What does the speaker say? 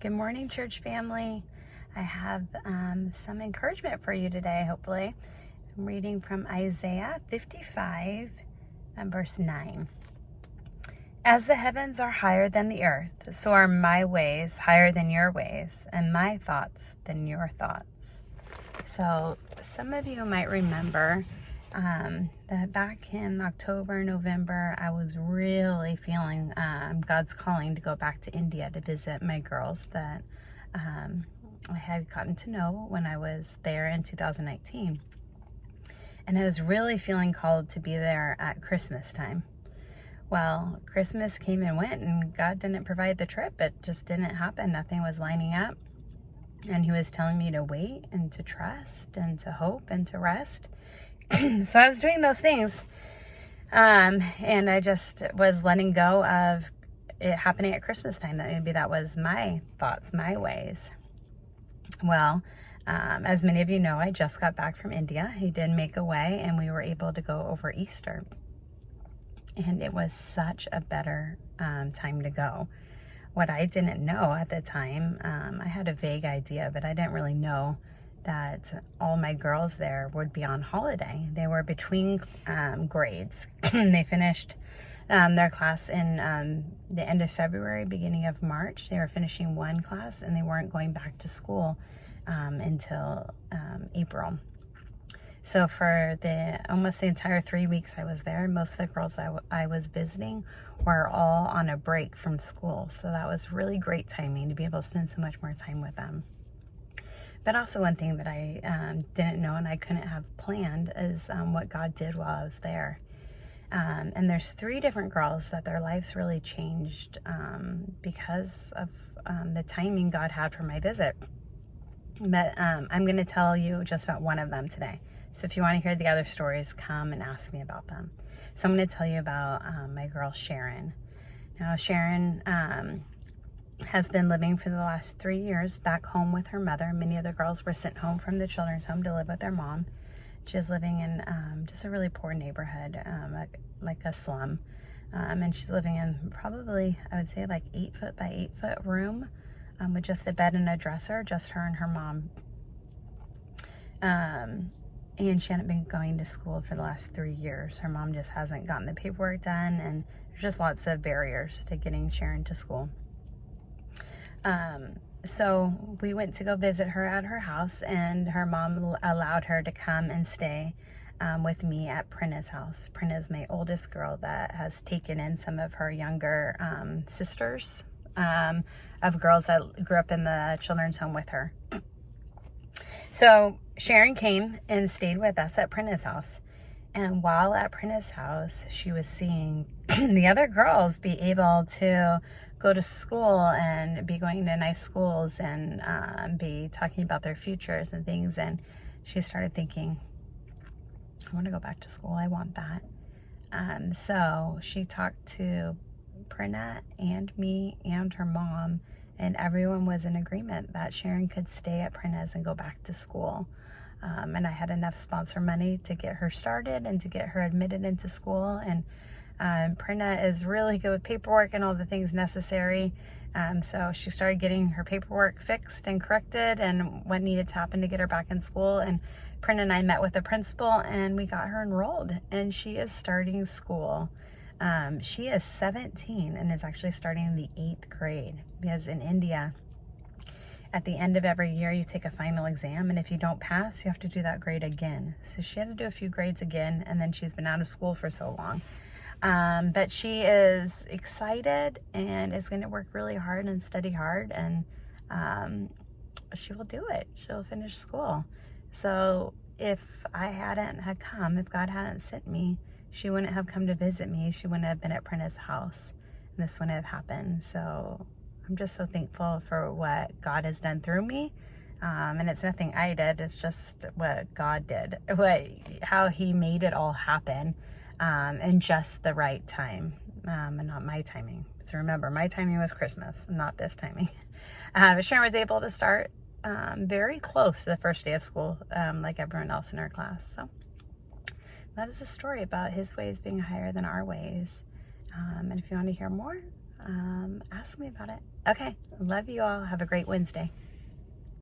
Good morning, church family. I have some encouragement for you today, hopefully. I'm reading from Isaiah 55 and verse 9. As the heavens are higher than the earth, so are my ways higher than your ways, and my thoughts than your thoughts. So some of you might remember that back in October, November, I was really feeling God's calling to go back to India to visit my girls that I had gotten to know when I was there in 2019. And I was really feeling called to be there at Christmas time. Well, Christmas came and went, and God didn't provide the trip. It just didn't happen. Nothing was lining up. And He was telling me to wait and to trust and to hope and to rest. So I was doing those things. And I just was letting go of it happening at Christmas time. That maybe that was my thoughts, my ways. Well, as many of you know, I just got back from India. He did make a way, and we were able to go over Easter. And it was such a better time to go. What I didn't know at the time, I had a vague idea, but I didn't really know that all my girls there would be on holiday. They were between grades. They finished their class in the end of February, beginning of March. They were finishing one class, and they weren't going back to school until April. So for almost the entire 3 weeks I was there, most of the girls I was visiting were all on a break from school. So that was really great timing to be able to spend so much more time with them. But also one thing that I didn't know and I couldn't have planned is what God did while I was there. And there's 3 different girls that their lives really changed because of the timing God had for my visit. But I'm going to tell you just about one of them today. So if you want to hear the other stories, come and ask me about them. So I'm going to tell you about my girl Sharon. Now Sharon has been living for the last 3 years back home with her mother. Many of the girls were sent home from the children's home to live with their mom. She's living in just a really poor neighborhood, like a slum. And she's living in probably, I would say, like 8 foot by 8 foot room with just a bed and a dresser, just her and her mom. And she hadn't been going to school for the last 3 years. Her mom just hasn't gotten the paperwork done, and there's just lots of barriers to getting Sharon to school. So we went to go visit her at her house, and her mom allowed her to come and stay with me at Prinna's house. Prinna's my oldest girl that has taken in some of her younger sisters of girls that grew up in the children's home with her. So Sharon came and stayed with us at Prinna's house. And while at Prinna's house, she was seeing the other girls be able to go to school and be going to nice schools and be talking about their futures and things. And she started thinking, I want to go back to school. I want that. So she talked to Prinna and me and her mom, and everyone was in agreement that Sharon could stay at Prinna's and go back to school. And I had enough sponsor money to get her started and to get her admitted into school. And Prinna is really good with paperwork and all the things necessary. So she started getting her paperwork fixed and corrected and what needed to happen to get her back in school. And Prinna and I met with the principal, and we got her enrolled, and she is starting school. She is 17 and is actually starting the 8th grade, because in India, at the end of every year, you take a final exam, and if you don't pass, you have to do that grade again. So she had to do a few grades again, and then she's been out of school for so long. But she is excited and is going to work really hard and study hard, and she will do it. She'll finish school. So if I hadn't had come, if God hadn't sent me, she wouldn't have come to visit me. She wouldn't have been at Prinna's house, and this wouldn't have happened. So I'm just so thankful for what God has done through me. And it's nothing I did. It's just what God did, how He made it all happen in just the right time, and not my timing. So remember, my timing was Christmas, not this timing. Sharon was able to start very close to the first day of school, like everyone else in our class. So that is a story about His ways being higher than our ways. And if you want to hear more, ask me about it. Okay, love you all. Have a great Wednesday.